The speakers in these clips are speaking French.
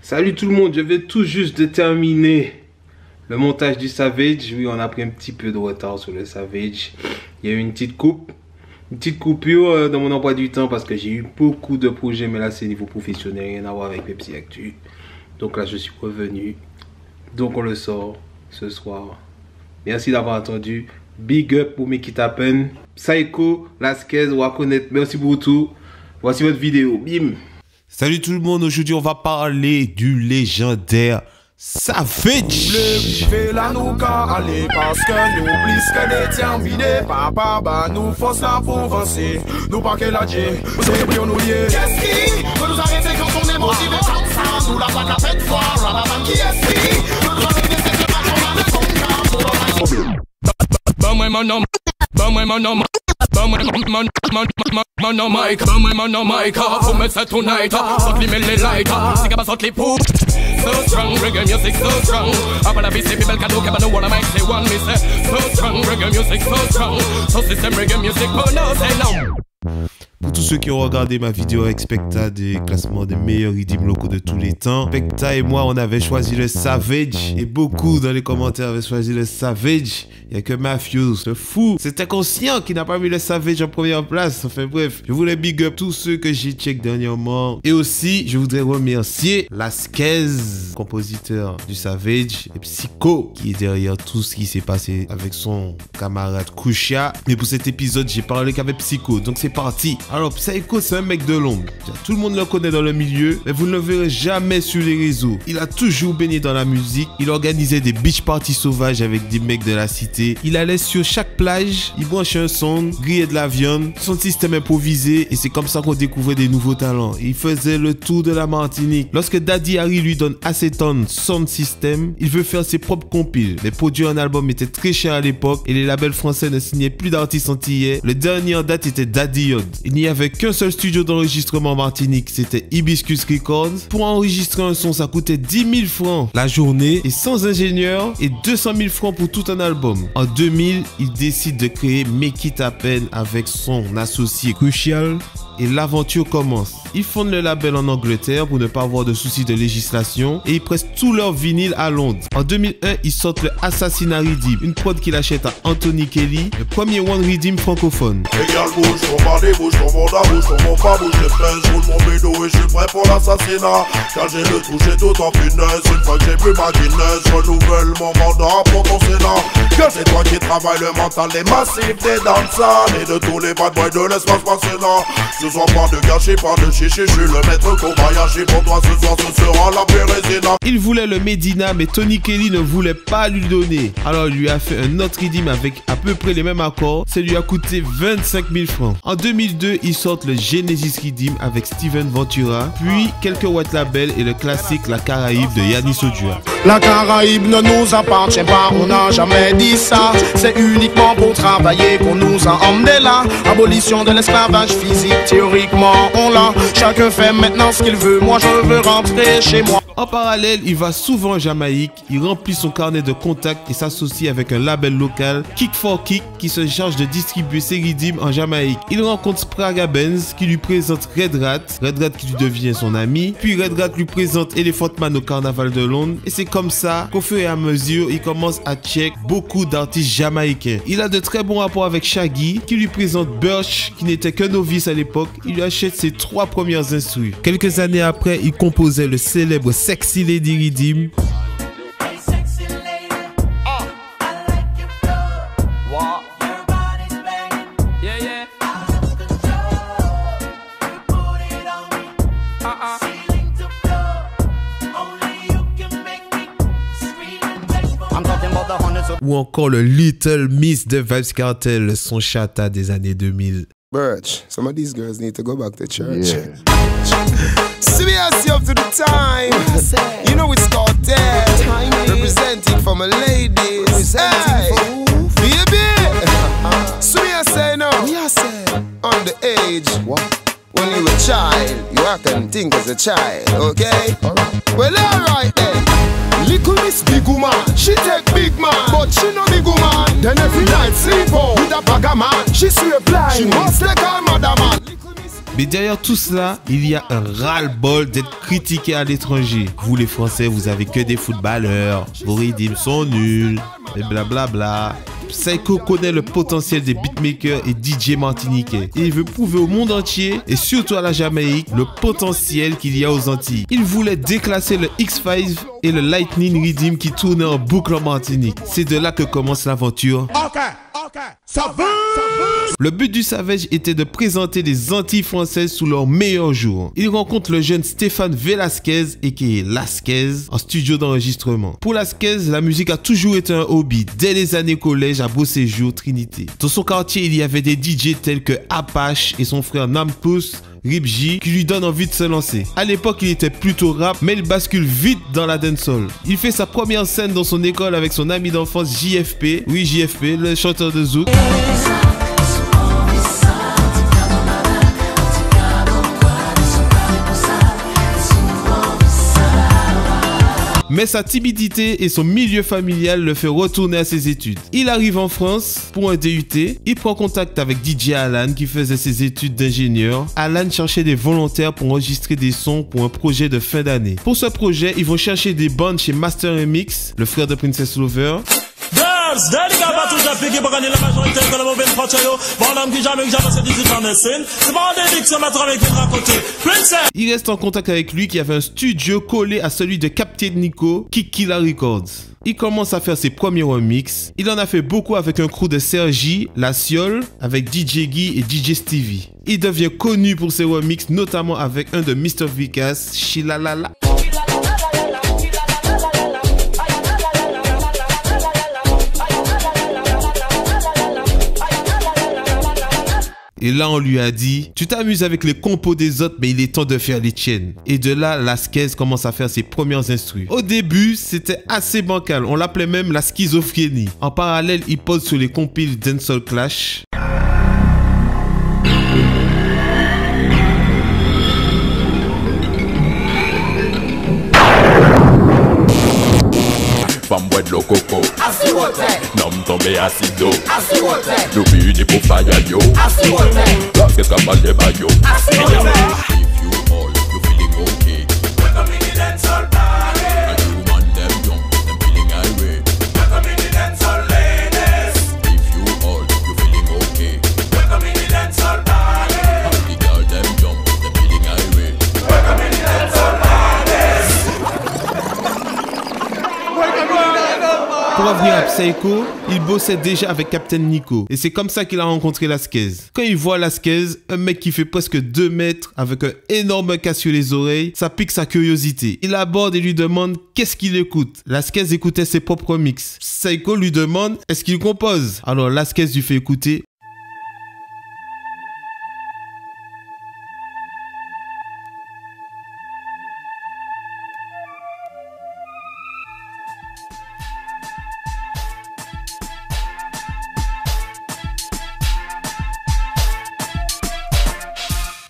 Salut tout le monde, je vais tout juste de terminer le montage du Savage. Oui, on a pris un petit peu de retard sur le Savage. Il y a eu une petite coupure dans mon emploi du temps parce que j'ai eu beaucoup de projets, mais là c'est niveau professionnel, rien à voir avec Pepsi Actu. Donc là je suis revenu. Donc on le sort ce soir. Merci d'avoir attendu. Big up pour Make It Happen. Psycho, Lasquez, Wakonet, merci pour tout. Voici votre vidéo. Bim. Salut tout le monde, aujourd'hui on va parler du légendaire Savage. Fais la nous aller parce que nous plus que déterminés. Papa bah nous force la pour avancer. Nous pas qu'elle a dit, c'est pour nous lier. Qu'est-ce qui peut nous arrêter quand on est motivé comme ça? Nous la plaque à peine fort, la qui est-ce qui peut nous arrêter c'est que pas qu'on a le son car. Bah moi mon nom, bah moi mon nom. Man, Mike, faut mettre ça tonight. Saute les mêles les lights, c'est qu'à pas saute les poux. So strong, reggae music so strong. Après la vie c'est people cadeau, qu'à pas nous wanna make say one, me say. So strong, reggae music so strong. So system reggae music, but no say no. Pour tous ceux qui ont regardé ma vidéo avec Specta des classements des meilleurs rythmes locaux de tous les temps, Specta et moi on avait choisi le Savage et beaucoup dans les commentaires avaient choisi le Savage. Il n'y a que Mafieux, ce fou, c'est inconscient qui n'a pas mis le Savage en première place. Enfin bref, je voulais big up tous ceux que j'ai check dernièrement. Et aussi, je voudrais remercier Lasquez, compositeur du Savage, et Psycho qui est derrière tout ce qui s'est passé avec son camarade Kusha. Mais pour cet épisode, j'ai parlé qu'avec Psycho, donc c'est parti. Alors Psycho c'est un mec de l'ombre, tout le monde le connaît dans le milieu, mais vous ne le verrez jamais sur les réseaux. Il a toujours baigné dans la musique, il organisait des beach parties sauvages avec des mecs de la cité. Il allait sur chaque plage, il branchait un son, grillait de la viande, son système improvisé et c'est comme ça qu'on découvrait des nouveaux talents. Il faisait le tour de la Martinique. Lorsque Daddy Harry lui donne Acetone Sound System, il veut faire ses propres compiles. Les produits en album étaient très chers à l'époque et les labels français ne signaient plus d'artistes antillais. Le dernier en date était Daddy Yod. Il n'y avait qu'un seul studio d'enregistrement en Martinique, c'était Hibiscus Records. Pour enregistrer un son, ça coûtait 10 000 francs la journée et sans ingénieur et 200 000 francs pour tout un album. En 2000, il décide de créer Make It Happen avec son associé Crucial et l'aventure commence. Ils fondent le label en Angleterre pour ne pas avoir de soucis de législation et ils pressent tous leurs vinyles à Londres. En 2001, ils sortent le Assassinat Redeem, une prod qu'il achète à Anthony Kelly, le premier One Redeem francophone. Égal bouge, ton body bouge, ton monde à bouge, ton monde pas bouge, j'ai pèse, roule mon bédo et je suis prêt pour l'assassinat. Car j'ai le trou, j'ai tout en finesse, une fois que j'ai plus ma Guinness, renouvelle mon mandat pour ton Sénat. Que c'est toi qui travailles le mental des massifs, des danseurs et de tous les bad boys de l'espace passionnant. Ce soir pas de gâchis, pas de chichi, je suis le maître Kobayashi. Pour toi ce soir ce sera la Pérésina. Il voulait le Medina mais Tony Kelly ne voulait pas lui donner. Alors il lui a fait un autre redeem avec à peu près les mêmes accords. Ça lui a coûté 25 000 francs. En 2002, ils sortent le Genesis Redeem avec Steven Ventura, puis quelques white labels et le classique La Caraïbe de Yannis Ojua. La Caraïbe ne nous appartient pas, on n'a jamais dit ça. C'est uniquement pour travailler qu'on nous a emmenés là. Abolition de l'esclavage physique, théoriquement on l'a. Chacun fait maintenant ce qu'il veut, moi je veux rentrer chez moi. En parallèle, il va souvent en Jamaïque, il remplit son carnet de contacts et s'associe avec un label local, Kick for Kick, qui se charge de distribuer ses redeems en Jamaïque. Il rencontre Spraga Benz qui lui présente Red Rat qui lui devient son ami, puis Red Rat lui présente Elephant Man au Carnaval de Londres, et c'est comme ça qu'au fur et à mesure, il commence à check beaucoup d'artistes jamaïcains. Il a de très bons rapports avec Shaggy, qui lui présente Birch, qui n'était qu'un novice à l'époque, il lui achète ses 3 premières instrus. Quelques années après, il composait le célèbre Sexy Lady Redeem. Ou encore le Little Miss de Vybz Kartel, son chata des années 2000. Birch, some of these girls need to go back to church. Yeah. Seriously up to the time. You know it's Kartel. Representing for my ladies. Hey, baby. So me say no. On the age. What? When you a child, you act and think as a child, okay? Well, alright then. Little Miss Big Woman, she take big man, but she no big woman. Then every night sleep out with a bag of man. She swear blind, she must take her mother man. Little Miss Mais derrière tout cela, il y a un ras-le-bol d'être critiqué à l'étranger. Vous les Français, vous avez que des footballeurs, vos rythmes sont nuls, et blablabla. Psycho connaît le potentiel des beatmakers et DJ martiniquais. Et il veut prouver au monde entier, et surtout à la Jamaïque, le potentiel qu'il y a aux Antilles. Il voulait déclasser le X5 et le Lightning Rhythm qui tournaient en boucle en Martinique. C'est de là que commence l'aventure. Le but du Savage était de présenter les Antilles françaises sous leur meilleur jour. Il rencontre le jeune Stéphane Velasquez et qui est Lasquez en studio d'enregistrement. Pour Lasquez, la musique a toujours été un hobby dès les années collège à Beau Séjour Trinité. Dans son quartier, il y avait des DJ tels que Apache et son frère Nampus, Ripj, qui lui donne envie de se lancer. À l'époque, il était plutôt rap, mais il bascule vite dans la dancehall. Il fait sa première scène dans son école avec son ami d'enfance JFP. Oui, JFP, le chanteur de Zouk. Mais sa timidité et son milieu familial le fait retourner à ses études. Il arrive en France pour un DUT. Il prend contact avec DJ Alan qui faisait ses études d'ingénieur. Alan cherchait des volontaires pour enregistrer des sons pour un projet de fin d'année. Pour ce projet, ils vont chercher des bandes chez Master MX, le frère de Princess Lover. Il reste en contact avec lui qui avait un studio collé à celui de Captain Nico, Kikila Records. Il commence à faire ses premiers remixes. Il en a fait beaucoup avec un crew de Sergi, La Siole, avec DJ Guy et DJ Stevie. Il devient connu pour ses remixes, notamment avec un de Mr. Vikas, Shilalala. Et là, on lui a dit, tu t'amuses avec les compos des autres, mais il est temps de faire les tiennes. Et de là, Lasquez commence à faire ses premières instrus. Au début, c'était assez bancal. On l'appelait même la schizophrénie. En parallèle, il pose sur les compiles Dancehall Clash. Femme boit de l'eau coco, nom tombé acido, l'oubli du pour faire yo, qu'est-ce qu'on parle de bayo? If you all, you feeling okay, welcome in the dancehall party, and you man them young, them feeling irate, welcome in the dancehall ladies. If you all, you feeling okay, welcome in the dancehall party, and the girl them young, them feeling irate, welcome in the dancehall ladies. Pour revenir à Psycho, il bossait déjà avec Captain Nico. Et c'est comme ça qu'il a rencontré Lasquez. Quand il voit Lasquez, un mec qui fait presque 2 mètres avec un énorme casque sur les oreilles, ça pique sa curiosité. Il l'aborde et lui demande qu'est-ce qu'il écoute. Lasquez écoutait ses propres mix. Psycho lui demande est-ce qu'il compose. Alors Lasquez lui fait écouter.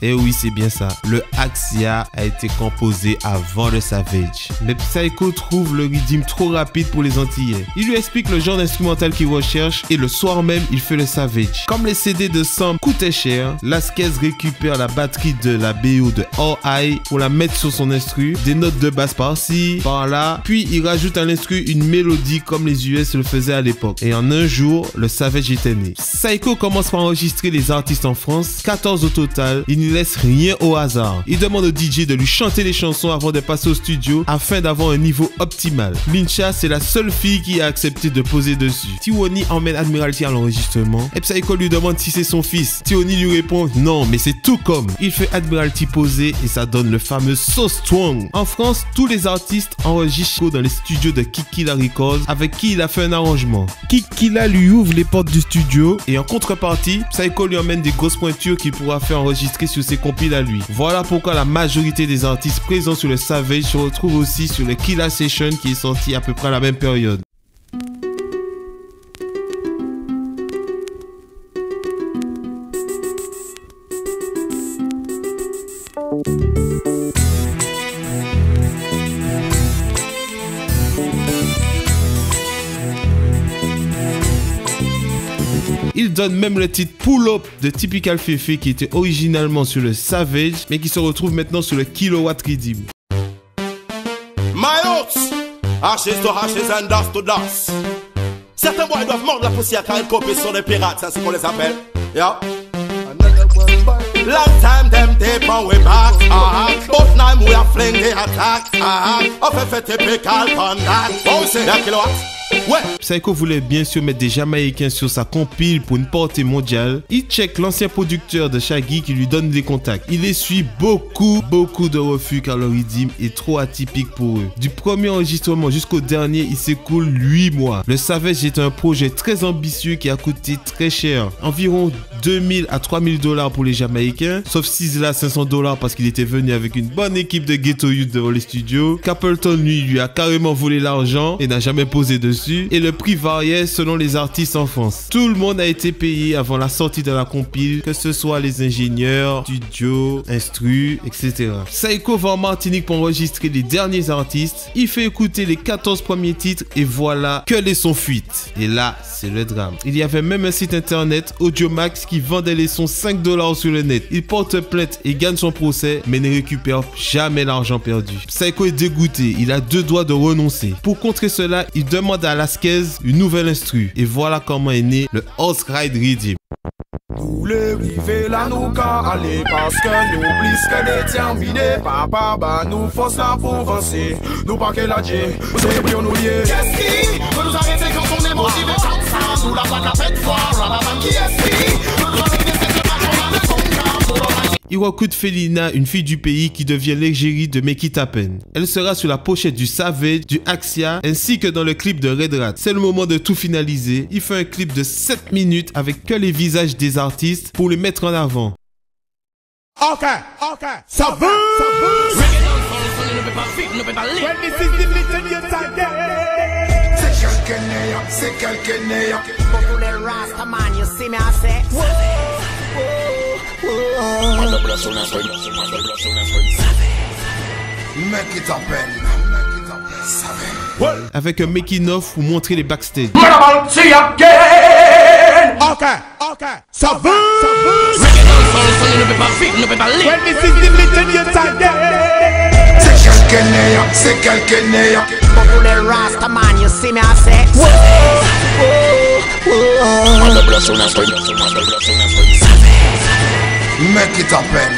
Et oui, c'est bien ça. Le Axia a été composé avant le Savage. Mais Psycho trouve le rythme trop rapide pour les Antillais. Il lui explique le genre d'instrumental qu'il recherche et le soir même, il fait le Savage. Comme les CD de Sam coûtaient cher, Lasquez récupère la batterie de la BO de All Eye pour la mettre sur son instru, des notes de basse par-ci, par-là, puis il rajoute à l'instru une mélodie comme les US le faisaient à l'époque. Et en un jour, le Savage était né. Psycho commence par enregistrer les artistes en France, 14 au total. Il ne laisse rien au hasard. Il demande au DJ de lui chanter les chansons avant de passer au studio afin d'avoir un niveau optimal. Lincha, c'est la seule fille qui a accepté de poser dessus. Tiwoni emmène Admiralty à l'enregistrement et Psycho lui demande si c'est son fils. Tiwoni lui répond non, mais c'est tout comme. Il fait Admiralty poser et ça donne le fameux So Strong. En France, tous les artistes enregistrent dans les studios de Kikila Records avec qui il a fait un arrangement. Kikila lui ouvre les portes du studio et en contrepartie, Psycho lui emmène des grosses pointures qu'il pourra faire enregistrer sur ses compiles à lui. Voilà pourquoi la majorité des artistes présents sur le Savage se retrouvent aussi sur le Killa Session qui est sorti à peu près à la même période. Il Il donne même le titre Pull Up de Typical Fefe qui était originalement sur le Savage mais qui se retrouve maintenant sur le Kilowatt Redeem. My roots, ashes to ashes and dust to dust. Certains boys doivent mordre la poussière car ils copient sur les pirates, c'est ainsi qu'on les appelle. Yeah. Long time them tape on we back, but now we are fling the attack, of a typical conduct. Oh, c'est la kilowatt. Ouais. Psycho voulait bien sûr mettre des Jamaïcains sur sa compile pour une portée mondiale. Il check l'ancien producteur de Shaggy qui lui donne des contacts. Il essuie beaucoup de refus car le rythme est trop atypique pour eux. Du premier enregistrement jusqu'au dernier, il s'écoule 8 mois. Le Savage est un projet très ambitieux qui a coûté très cher. Environ 2000 à 3000 $ pour les Jamaïcains, sauf Sizzla 500 $ parce qu'il était venu avec une bonne équipe de ghetto youth devant les studios. Capleton lui a carrément volé l'argent et n'a jamais posé dessus. Et le prix variait selon les artistes en France. Tout le monde a été payé avant la sortie de la compile, que ce soit les ingénieurs, studios, instru, etc. Psycho va en Martinique pour enregistrer les derniers artistes. Il fait écouter les 14 premiers titres et voilà que les sons fuitent. Et là, c'est le drame. Il y avait même un site internet, Audiomax, qui vendait les sons 5 $ sur le net. Il porte plainte et gagne son procès, mais ne récupère jamais l'argent perdu. Psycho est dégoûté, il a 2 doigts de renoncer. Pour contrer cela, il demande à Lasquez une nouvelle instru. Et voilà comment est né le Horse Ride Redeem. Tous les rivets là nous aller parce que nous plus que déterminés. Papa bah nous force là pour avancer. Nous pas que la J, c'est pour nous lier. Qu'est-ce qui peut nous arrêter quand on est motivé comme ça? Nous la plaque à peine fort, qui est-ce qui peut nous arrêter cette marche, on a le son car. Iwakud Felina, une fille du pays qui devient l'égérie de Make It Happen. Elle sera sur la pochette du Savage, du Axia, ainsi que dans le clip de Red Rat. C'est le moment de tout finaliser. Il fait un clip de 7 minutes avec que les visages des artistes pour les mettre en avant. Ok, ça veut. C'est quelqu'un n'est. Pour les Rastaman, you see me, I say. Make it happen. Avec un making of pour montrer les backstage. Ok, ça veut. C'est quelqu'un n'est. Pour les Rastaman, you see me, I say. Make it happen.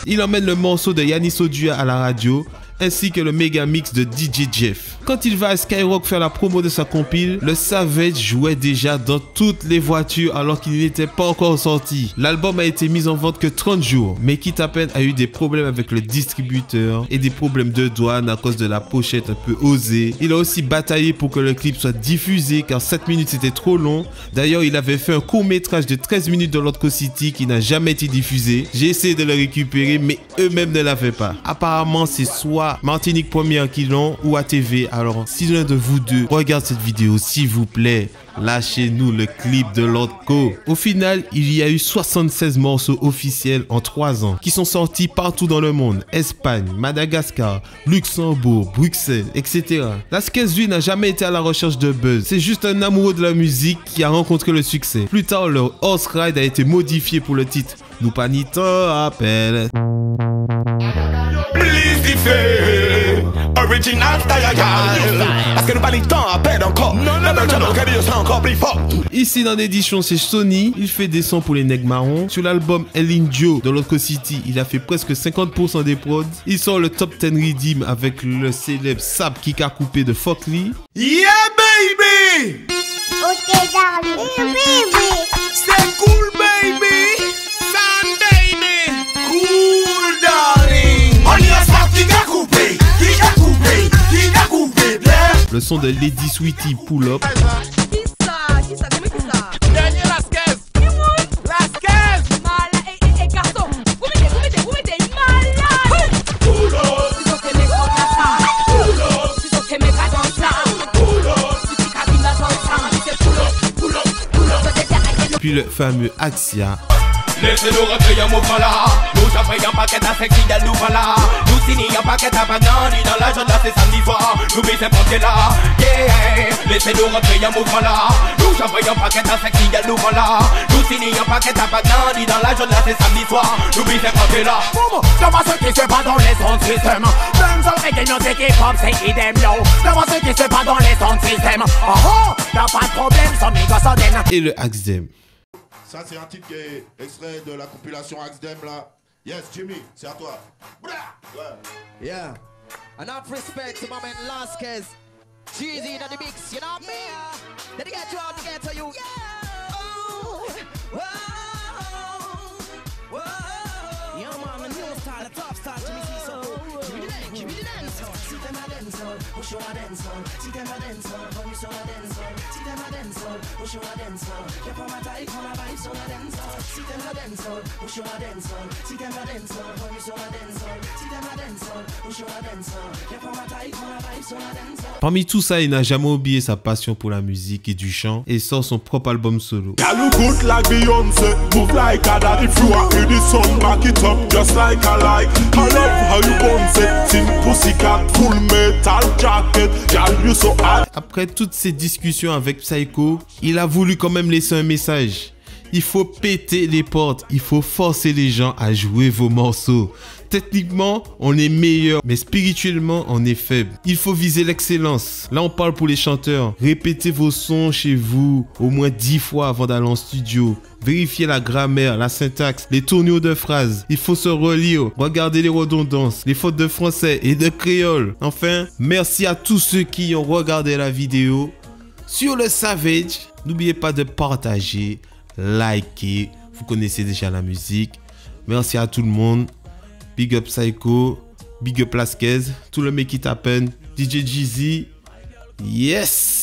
Il emmène le morceau de Yanis Odua à la radio, ainsi que le méga mix de DJ Jeff. Quand il va à Skyrock faire la promo de sa compile, le Savage jouait déjà dans toutes les voitures alors qu'il n'était pas encore sorti. L'album a été mis en vente que 30 jours, mais Make It Happen a eu des problèmes avec le distributeur et des problèmes de douane à cause de la pochette un peu osée. Il a aussi bataillé pour que le clip soit diffusé car 7 minutes c'était trop long. D'ailleurs, il avait fait un court métrage de 13 minutes de Lotco City qui n'a jamais été diffusé. J'ai essayé de le récupérer, mais eux-mêmes ne l'avaient pas. Apparemment, c'est soit Martinique Première qui l'ont ou ATV. Alors, si l'un de vous deux regarde cette vidéo, s'il vous plaît, lâchez-nous le clip de Lotco. Au final, il y a eu 76 morceaux officiels en 3 ans qui sont sortis partout dans le monde. Espagne, Madagascar, Luxembourg, Bruxelles, etc. Lasquez, lui, n'a jamais été à la recherche de buzz. C'est juste un amoureux de la musique qui a rencontré le succès. Plus tard, leur Horse Ride a été modifié pour le titre Nous pas ni temps appel. Original style, parce que nous pas les temps à perdre encore. Encore plus fort. Ici dans l'édition c'est Sony, il fait des sons pour les nègres marrons. Sur l'album El Indio de Lotco City, il a fait presque 50% des prods. Il sort le top 10 Redeem avec le célèbre Sap Kika coupé de Fokli. Yeah baby. Ok darling, baby. C'est cool baby. Sun baby. Cool darling. On y a Sap Kika coupé. Le son de Lady Sweetie Pull Up. Puis le fameux Axia. Laissez-nous rentrer un mouvement là. Nous t'envoyons un paquet à ce qui nous voilà. Nous signons un paquet à banani dans la journée c'est samedi soir. Nous baisons porter là, yeah. Laissez-nous rentrer en mouvement là. Nous j'envoyons paquet à sexy gal nous voilà. Nous signons paquet à banani dans la journée c'est samedi soir. Nous baisons porter là. Devant ce qui se passe dans les sons système. Même sans reggae, nos équipes pop, c'est idem yo. Devant ce qui se passe dans les sons système. Oh oh, y'a pas de problème, sans méga soden. Et le Axdem. Ça c'est un titre qui est extrait de la compilation Axdem là. Yes Jimmy, c'est à toi. Ouais. Yeah. Enough respect to my man Lasquez. Jeezy in the mix, you know me. Let me get you out together, you. Oh, whoa, whoa. Yo man, the new style, the top style, Jimmy C. So give me the dance, see them a dance on, push on a dance on, see them a dance on, how you so a dance on, see them a dance on, push on a dance on, keep on my type on a vibe so a dance on, see them a dance on, push on a dance on, see them a dance on, how you so a dance on, see them a dance on, push on a dance on, keep on my type on a vibe so a dance on. Parmi tout ça, il n'a jamais oublié sa passion pour la musique et du chant et sort son propre album solo. Girl, you good like Beyoncé, move like a daddy. If you are in the sun, back it up just like I like. I love how you bounce it, sing pussycat, full metal jacket. Girl, you so hot. Après toutes ces discussions avec Psycho, il a voulu quand même laisser un message. Il faut péter les portes, il faut forcer les gens à jouer vos morceaux. Techniquement, on est meilleur, mais spirituellement, on est faible. Il faut viser l'excellence. Là, on parle pour les chanteurs. Répétez vos sons chez vous au moins 10 fois avant d'aller en studio. Vérifiez la grammaire, la syntaxe, les tournures de phrases. Il faut se relire, regarder les redondances, les fautes de français et de créole. Enfin, merci à tous ceux qui ont regardé la vidéo. Sur le Savage, n'oubliez pas de partager, liker. Vous connaissez déjà la musique. Merci à tout le monde. Big up Psycho, big up Lasquez, tout le make it happen, DJ Jeezy, yes!